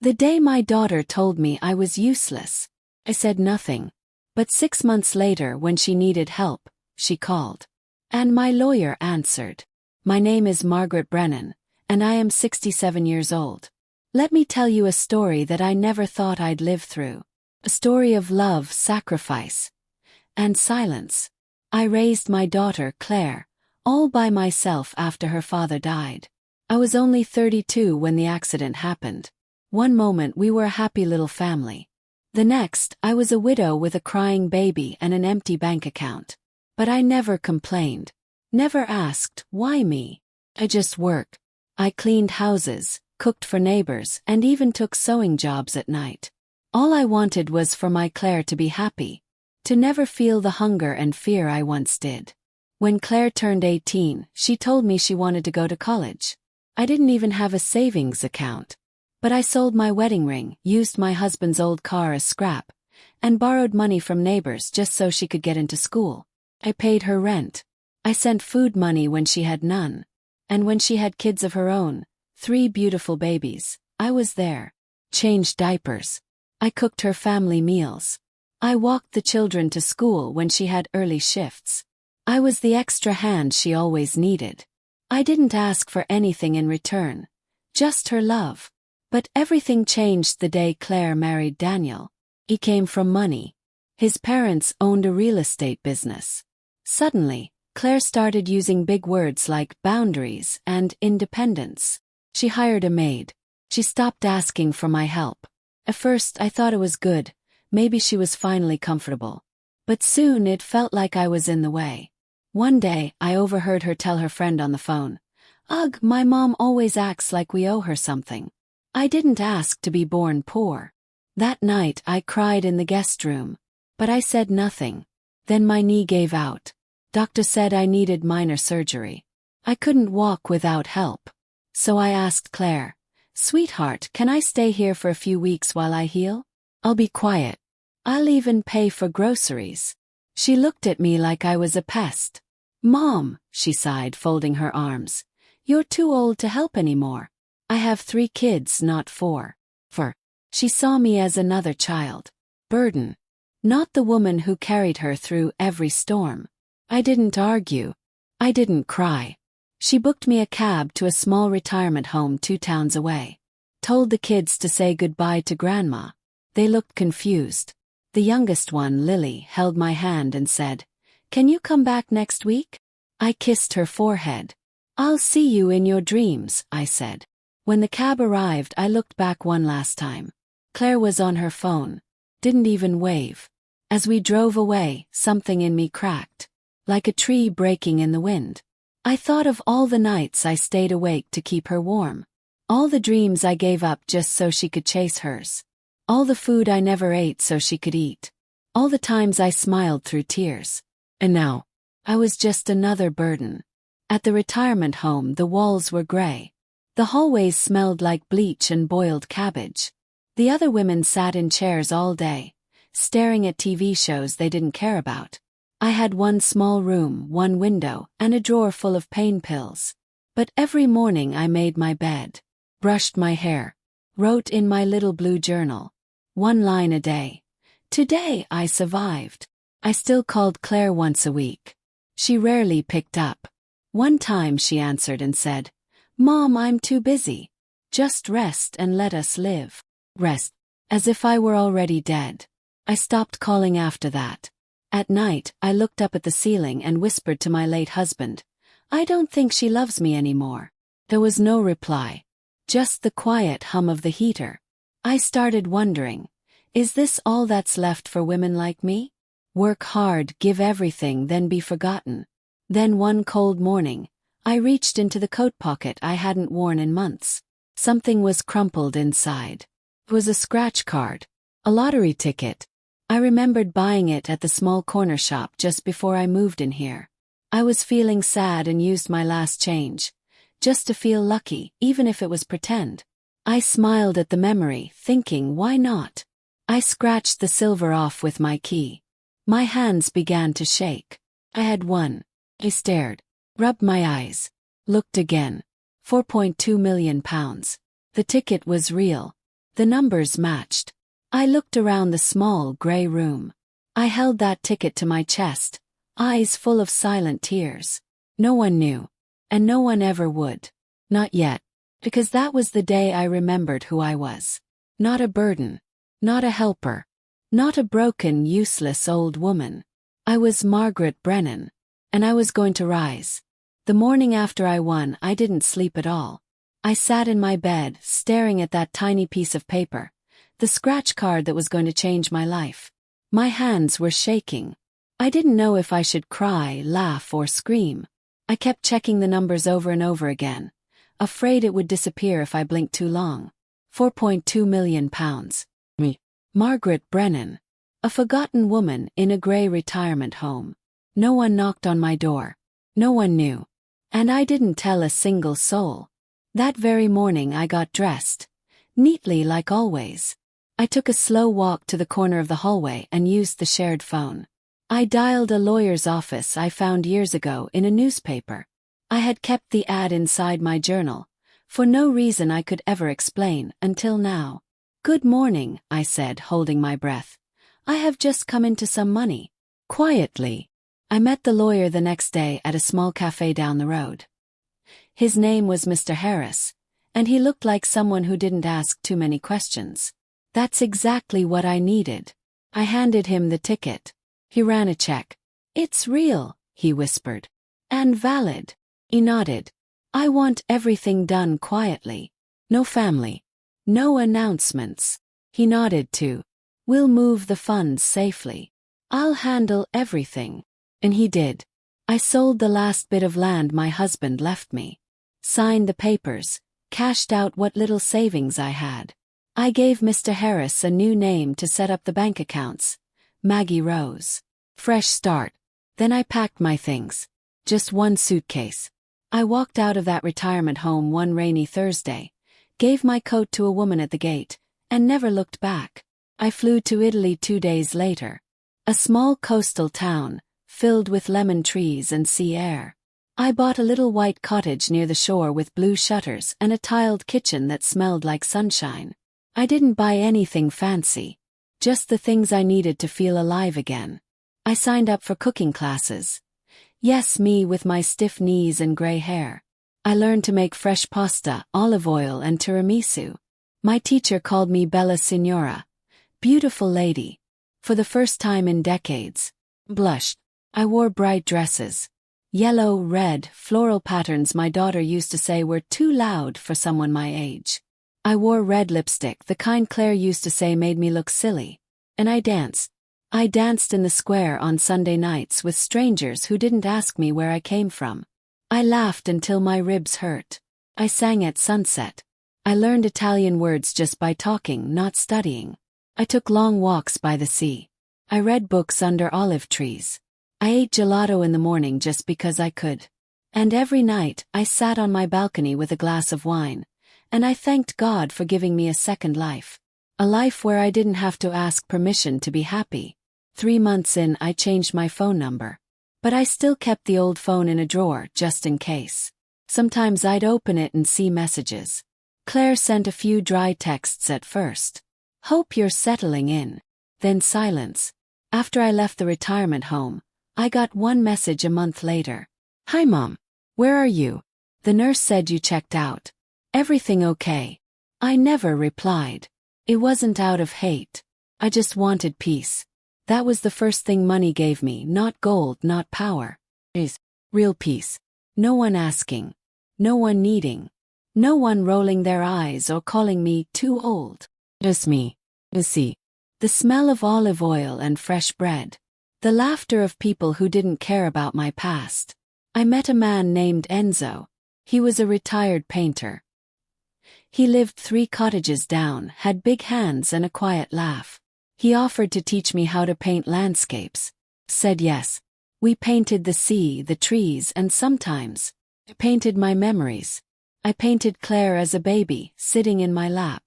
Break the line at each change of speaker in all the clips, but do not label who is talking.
The day my daughter told me I was useless, I said nothing. But 6 months later, when she needed help, she called. And my lawyer answered. My name is Margaret Brennan, and I am 67 years old. Let me tell you a story that I never thought I'd live through. A story of love, sacrifice, and silence. I raised my daughter, Claire, all by myself after her father died. I was only 32 when the accident happened. One moment we were a happy little family. The next, I was a widow with a crying baby and an empty bank account. But I never complained. Never asked, why me? I just worked. I cleaned houses, cooked for neighbors, and even took sewing jobs at night. All I wanted was for my Claire to be happy. To never feel the hunger and fear I once did. When Claire turned 18, she told me she wanted to go to college. I didn't even have a savings account. But I sold my wedding ring, used my husband's old car as scrap, and borrowed money from neighbors just so she could get into school. I paid her rent. I sent food money when she had none. And when she had kids of her own, 3 beautiful babies, I was there. Changed diapers. I cooked her family meals. I walked the children to school when she had early shifts. I was the extra hand she always needed. I didn't ask for anything in return. Just her love. But everything changed the day Claire married Daniel. He came from money. His parents owned a real estate business. Suddenly, Claire started using big words like boundaries and independence. She hired a maid. She stopped asking for my help. At first I thought it was good. Maybe she was finally comfortable. But soon it felt like I was in the way. One day, I overheard her tell her friend on the phone, "Ugh, my mom always acts like we owe her something. I didn't ask to be born poor." That night I cried in the guest room. But I said nothing. Then my knee gave out. Doctor said I needed minor surgery. I couldn't walk without help. So I asked Claire, "Sweetheart, can I stay here for a few weeks while I heal? I'll be quiet. I'll even pay for groceries." She looked at me like I was a pest. "Mom," she sighed, folding her arms, "you're too old to help anymore. I have 3 kids, not 4. She saw me as another child. Burden. Not the woman who carried her through every storm. I didn't argue. I didn't cry. She booked me a cab to a small retirement home 2 towns away. Told the kids to say goodbye to Grandma. They looked confused. The youngest one, Lily, held my hand and said, "Can you come back next week?" I kissed her forehead. "I'll see you in your dreams," I said. When the cab arrived, I looked back one last time. Claire was on her phone. Didn't even wave. As we drove away, something in me cracked. Like a tree breaking in the wind. I thought of all the nights I stayed awake to keep her warm. All the dreams I gave up just so she could chase hers. All the food I never ate so she could eat. All the times I smiled through tears. And now, I was just another burden. At the retirement home, the walls were gray. The hallways smelled like bleach and boiled cabbage. The other women sat in chairs all day, staring at TV shows they didn't care about. I had one small room, one window, and a drawer full of pain pills. But every morning I made my bed, brushed my hair, wrote in my little blue journal. 1 line a day. Today I survived. I still called Claire once a week. She rarely picked up. One time she answered and said, "Mom, I'm too busy. Just rest and let us live." Rest. As if I were already dead. I stopped calling after that. At night, I looked up at the ceiling and whispered to my late husband, "I don't think she loves me anymore." There was no reply. Just the quiet hum of the heater. I started wondering, is this all that's left for women like me? Work hard, give everything, then be forgotten. Then one cold morning, I reached into the coat pocket I hadn't worn in months. Something was crumpled inside. It was a scratch card. A lottery ticket. I remembered buying it at the small corner shop just before I moved in here. I was feeling sad and used my last change. Just to feel lucky, even if it was pretend. I smiled at the memory, thinking, why not? I scratched the silver off with my key. My hands began to shake. I had won. I stared. Rubbed my eyes. Looked again. £4.2 million. The ticket was real. The numbers matched. I looked around the small gray room. I held that ticket to my chest, eyes full of silent tears. No one knew. And no one ever would. Not yet. Because that was the day I remembered who I was. Not a burden. Not a helper. Not a broken, useless old woman. I was Margaret Brennan. And I was going to rise. The morning after I won, I didn't sleep at all. I sat in my bed, staring at that tiny piece of paper, the scratch card that was going to change my life. My hands were shaking. I didn't know if I should cry, laugh, or scream. I kept checking the numbers over and over again, afraid it would disappear if I blinked too long. 4.2 million pounds. Me. Margaret Brennan. A forgotten woman in a grey retirement home. No one knocked on my door. No one knew. And I didn't tell a single soul. That very morning I got dressed. Neatly like always. I took a slow walk to the corner of the hallway and used the shared phone. I dialed a lawyer's office I found years ago in a newspaper. I had kept the ad inside my journal, for no reason I could ever explain until now. "Good morning," I said, holding my breath. "I have just come into some money." Quietly. I met the lawyer the next day at a small cafe down the road. His name was Mr. Harris, and he looked like someone who didn't ask too many questions. That's exactly what I needed. I handed him the ticket. He ran a check. "It's real," he whispered. "And valid." He nodded. "I want everything done quietly. No family. No announcements." He nodded too. "We'll move the funds safely. I'll handle everything." And he did. I sold the last bit of land my husband left me. Signed the papers. Cashed out what little savings I had. I gave Mr. Harris a new name to set up the bank accounts. Maggie Rose. Fresh start. Then I packed my things. Just one suitcase. I walked out of that retirement home one rainy Thursday, gave my coat to a woman at the gate, and never looked back. I flew to Italy 2 days later. A small coastal town, filled with lemon trees and sea air. I bought a little white cottage near the shore with blue shutters and a tiled kitchen that smelled like sunshine. I didn't buy anything fancy. Just the things I needed to feel alive again. I signed up for cooking classes. Yes, me with my stiff knees and gray hair. I learned to make fresh pasta, olive oil, and tiramisu. My teacher called me Bella Signora. Beautiful lady. For the first time in decades. Blushed. I wore bright dresses. Yellow, red, floral patterns my daughter used to say were too loud for someone my age. I wore red lipstick, the kind Claire used to say made me look silly. And I danced. I danced in the square on Sunday nights with strangers who didn't ask me where I came from. I laughed until my ribs hurt. I sang at sunset. I learned Italian words just by talking, not studying. I took long walks by the sea. I read books under olive trees. I ate gelato in the morning just because I could. And every night, I sat on my balcony with a glass of wine, and I thanked God for giving me a second life. A life where I didn't have to ask permission to be happy. 3 months in, I changed my phone number. But I still kept the old phone in a drawer, just in case. Sometimes I'd open it and see messages. Claire sent a few dry texts at first. "Hope you're settling in." Then silence. After I left the retirement home, I got one message a month later. "Hi Mom. Where are you? The nurse said you checked out. Everything okay?" I never replied. It wasn't out of hate. I just wanted peace. That was the first thing money gave me, not gold, not power. Is real peace. No one asking. No one needing. No one rolling their eyes or calling me too old. Just me. See. The smell of olive oil and fresh bread. The laughter of people who didn't care about my past. I met a man named Enzo. He was a retired painter. He lived 3 cottages down, had big hands and a quiet laugh. He offered to teach me how to paint landscapes. Said yes. We painted the sea, the trees, and sometimes I painted my memories. I painted Claire as a baby, sitting in my lap.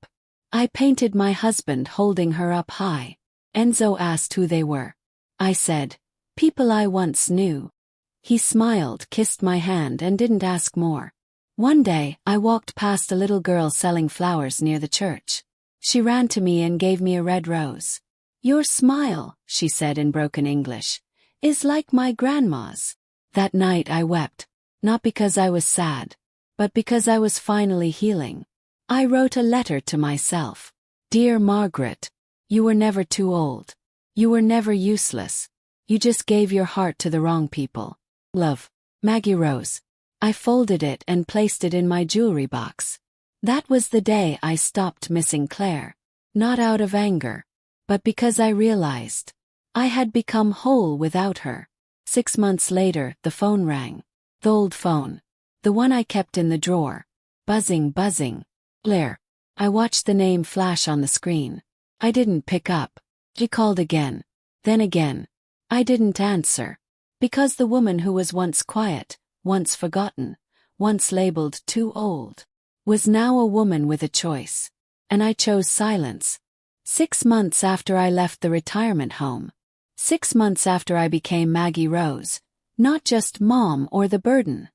I painted my husband holding her up high. Enzo asked who they were. I said, "People I once knew." He smiled, kissed my hand, and didn't ask more. One day, I walked past a little girl selling flowers near the church. She ran to me and gave me a red rose. "Your smile," she said in broken English, "is like my grandma's." That night I wept, not because I was sad, but because I was finally healing. I wrote a letter to myself. "Dear Margaret, you were never too old. You were never useless. You just gave your heart to the wrong people. Love, Maggie Rose." I folded it and placed it in my jewelry box. That was the day I stopped missing Claire. Not out of anger, but because I realized I had become whole without her. 6 months later, the phone rang. The old phone. The one I kept in the drawer. Buzzing, buzzing. Claire. I watched the name flash on the screen. I didn't pick up. She called again. Then again. I didn't answer. Because the woman who was once quiet, once forgotten, once labeled too old, was now a woman with a choice. And I chose silence. 6 months after I left the retirement home. 6 months after I became Maggie Rose, not just mom or the burden.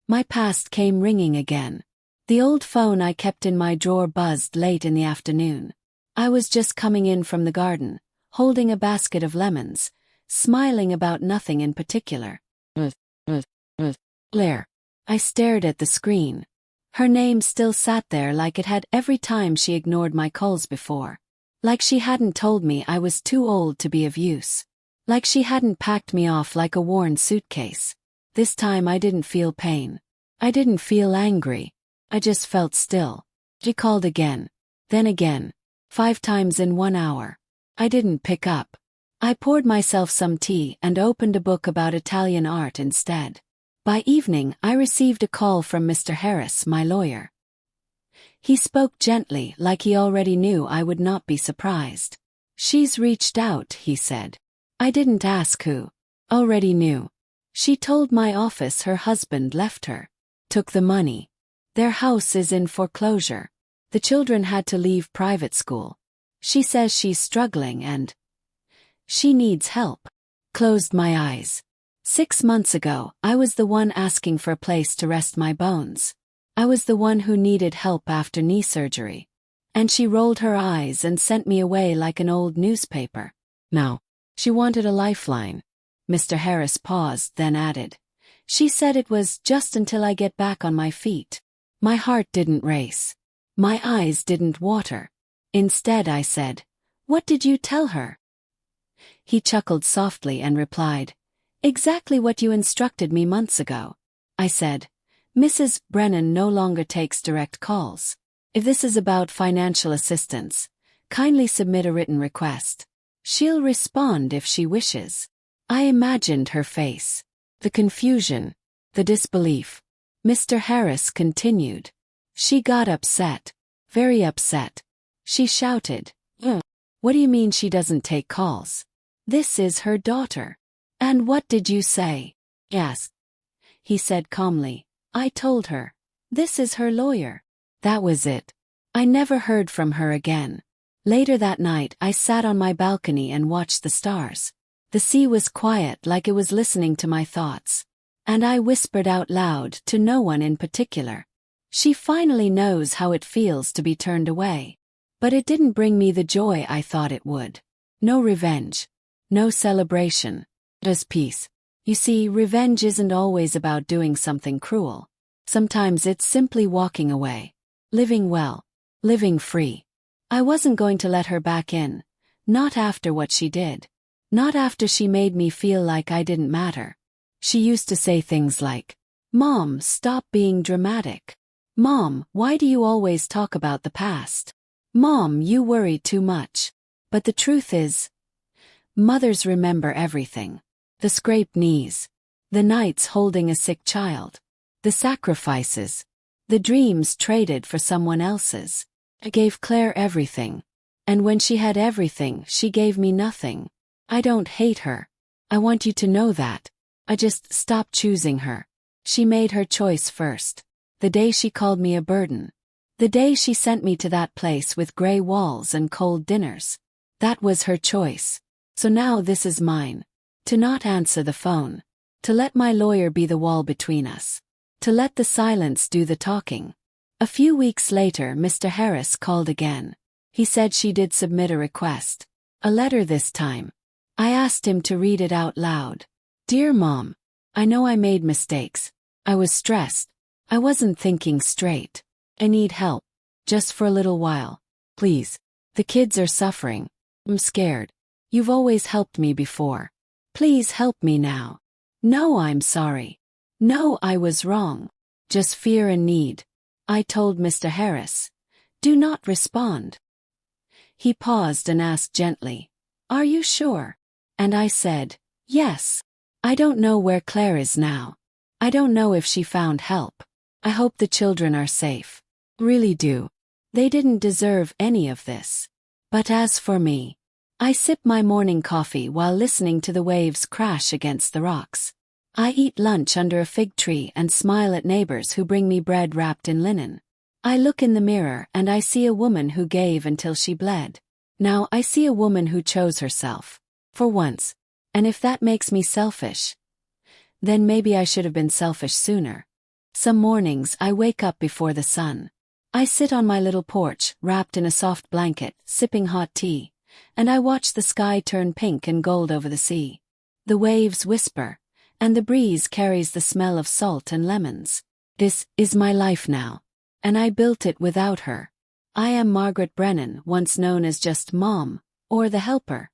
My past came ringing again. The old phone I kept in my drawer buzzed late in the afternoon. I was just coming in from the garden, holding a basket of lemons, smiling about nothing in particular. Claire. I stared at the screen. Her name still sat there like it had every time she ignored my calls before. Like she hadn't told me I was too old to be of use. Like she hadn't packed me off like a worn suitcase. This time I didn't feel pain. I didn't feel angry. I just felt still. She called again. Then again. 5 times in 1 hour. I didn't pick up. I poured myself some tea and opened a book about Italian art instead. By evening, I received a call from Mr. Harris, my lawyer. He spoke gently, like he already knew I would not be surprised. "She's reached out," he said. I didn't ask who. Already knew. She told my office her husband left her. Took the money. Their house is in foreclosure. The children had to leave private school. She says she's struggling and she needs help. Closed my eyes. 6 months ago, I was the one asking for a place to rest my bones. I was the one who needed help after knee surgery. And she rolled her eyes and sent me away like an old newspaper. No. She wanted a lifeline. Mr. Harris paused, then added. She said it was just until I get back on my feet. My heart didn't race. My eyes didn't water. Instead I said, "What did you tell her?" He chuckled softly and replied, "Exactly what you instructed me months ago." I said, "Mrs. Brennan no longer takes direct calls. If this is about financial assistance, kindly submit a written request. She'll respond if she wishes." I imagined her face. The confusion. The disbelief. Mr. Harris continued. She got upset. Very upset. She shouted, "What do you mean she doesn't take calls? This is her daughter." "And what did you say?" "Yes," he said calmly. "I told her. This is her lawyer." That was it. I never heard from her again. Later that night I sat on my balcony and watched the stars. The sea was quiet like it was listening to my thoughts. And I whispered out loud to no one in particular. She finally knows how it feels to be turned away. But it didn't bring me the joy I thought it would. No revenge. No celebration. Just peace. You see, revenge isn't always about doing something cruel. Sometimes it's simply walking away. Living well. Living free. I wasn't going to let her back in. Not after what she did. Not after she made me feel like I didn't matter. She used to say things like, "Mom, stop being dramatic. Mom, why do you always talk about the past? Mom, you worry too much." But the truth is, mothers remember everything. The scraped knees. The nights holding a sick child. The sacrifices. The dreams traded for someone else's. I gave Claire everything. And when she had everything, she gave me nothing. I don't hate her. I want you to know that. I just stopped choosing her. She made her choice first. The day she called me a burden. The day she sent me to that place with gray walls and cold dinners. That was her choice. So now this is mine. To not answer the phone. To let my lawyer be the wall between us. To let the silence do the talking. A few weeks later, Mr. Harris called again. He said she did submit a request. A letter this time. I asked him to read it out loud. Dear Mom, I know I made mistakes. I was stressed. I wasn't thinking straight. I need help. Just for a little while. Please. The kids are suffering. I'm scared. You've always helped me before. Please help me now. No, I'm sorry. No, I was wrong. Just fear and need. I told Mr. Harris. Do not respond. He paused and asked gently, Are you sure? And I said, Yes. I don't know where Claire is now. I don't know if she found help. I hope the children are safe. Really do. They didn't deserve any of this. But as for me, I sip my morning coffee while listening to the waves crash against the rocks. I eat lunch under a fig tree and smile at neighbors who bring me bread wrapped in linen. I look in the mirror and I see a woman who gave until she bled. Now I see a woman who chose herself. For once. And if that makes me selfish, then maybe I should have been selfish sooner. Some mornings I wake up before the sun. I sit on my little porch, wrapped in a soft blanket, sipping hot tea, and I watch the sky turn pink and gold over the sea. The waves whisper, and the breeze carries the smell of salt and lemons. This is my life now. And I built it without her. I am Margaret Brennan, once known as just Mom, or the helper,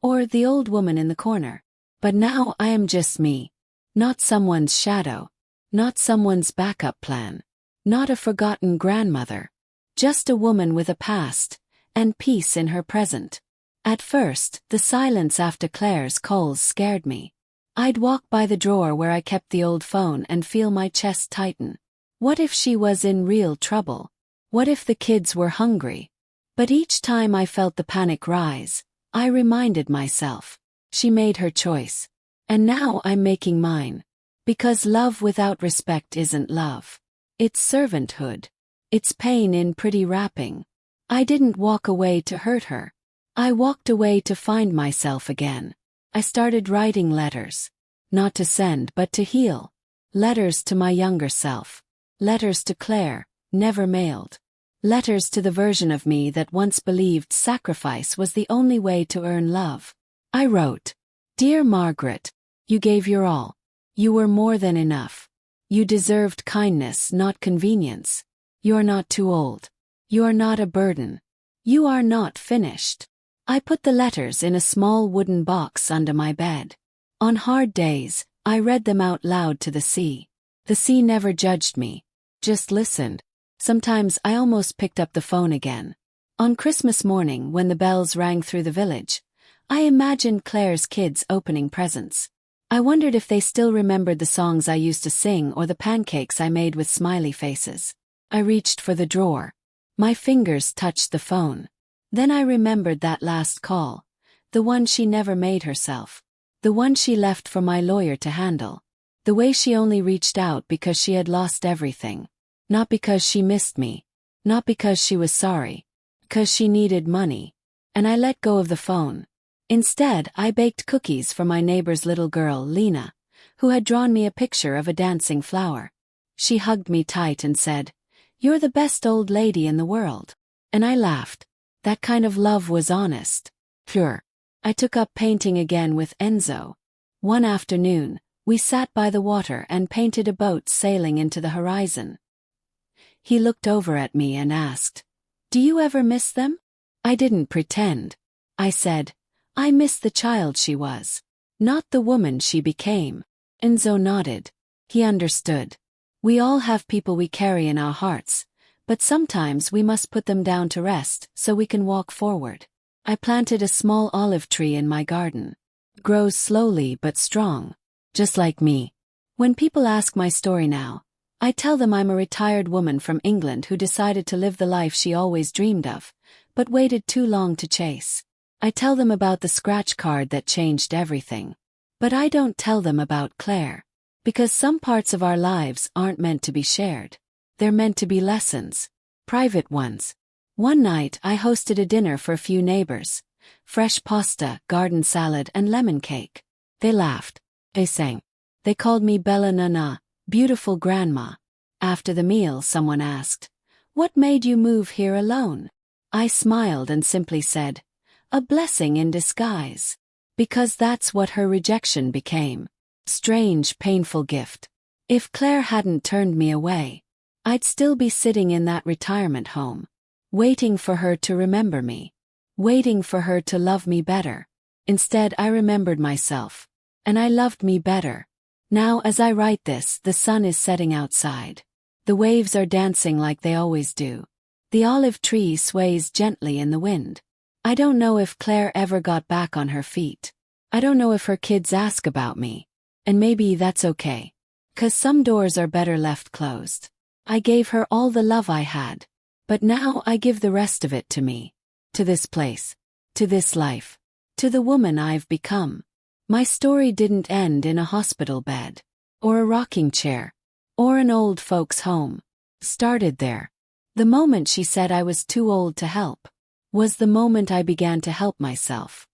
or the old woman in the corner. But now I am just me. Not someone's shadow. Not someone's backup plan. Not a forgotten grandmother. Just a woman with a past, and peace in her present. At first, the silence after Claire's calls scared me. I'd walk by the drawer where I kept the old phone and feel my chest tighten. What if she was in real trouble? What if the kids were hungry? But each time I felt the panic rise, I reminded myself, she made her choice. And now I'm making mine. Because love without respect isn't love. It's servanthood. It's pain in pretty wrapping. I didn't walk away to hurt her. I walked away to find myself again. I started writing letters. Not to send but to heal. Letters to my younger self. Letters to Claire, never mailed. Letters to the version of me that once believed sacrifice was the only way to earn love. I wrote, Dear Margaret, you gave your all. You were more than enough. You deserved kindness, not convenience. You're not too old. You're not a burden. You are not finished. I put the letters in a small wooden box under my bed. On hard days, I read them out loud to the sea. The sea never judged me, just listened. Sometimes I almost picked up the phone again. On Christmas morning when the bells rang through the village, I imagined Claire's kids opening presents. I wondered if they still remembered the songs I used to sing or the pancakes I made with smiley faces. I reached for the drawer. My fingers touched the phone. Then I remembered that last call. The one she never made herself. The one she left for my lawyer to handle. The way she only reached out because she had lost everything. Not because she missed me. Not because she was sorry. Because she needed money. And I let go of the phone. Instead, I baked cookies for my neighbor's little girl, Lena, who had drawn me a picture of a dancing flower. She hugged me tight and said, You're the best old lady in the world. And I laughed. That kind of love was honest. Pure. I took up painting again with Enzo. One afternoon, we sat by the water and painted a boat sailing into the horizon. He looked over at me and asked, Do you ever miss them? I didn't pretend. I said, I miss the child she was. Not the woman she became. Enzo nodded. He understood. We all have people we carry in our hearts, but sometimes we must put them down to rest so we can walk forward. I planted a small olive tree in my garden. It grows slowly but strong. Just like me. When people ask my story now, I tell them I'm a retired woman from England who decided to live the life she always dreamed of, but waited too long to chase. I tell them about the scratch card that changed everything. But I don't tell them about Claire. Because some parts of our lives aren't meant to be shared. They're meant to be lessons. Private ones. One night I hosted a dinner for a few neighbors. Fresh pasta, garden salad and lemon cake. They laughed. They sang. They called me Bella Nana, beautiful grandma. After the meal someone asked, What made you move here alone? I smiled and simply said, "A blessing in disguise." Because that's what her rejection became. Strange, painful gift. If Claire hadn't turned me away, I'd still be sitting in that retirement home, waiting for her to remember me, waiting for her to love me better. Instead, I remembered myself, and I loved me better. Now, as I write this, the sun is setting outside. The waves are dancing like they always do. The olive tree sways gently in the wind. I don't know if Claire ever got back on her feet. I don't know if her kids ask about me. And maybe that's okay. 'Cause some doors are better left closed. I gave her all the love I had. But now I give the rest of it to me. To this place. To this life. To the woman I've become. My story didn't end in a hospital bed. Or a rocking chair. Or an old folks' home. Started there. The moment she said I was too old to help was the moment I began to help myself.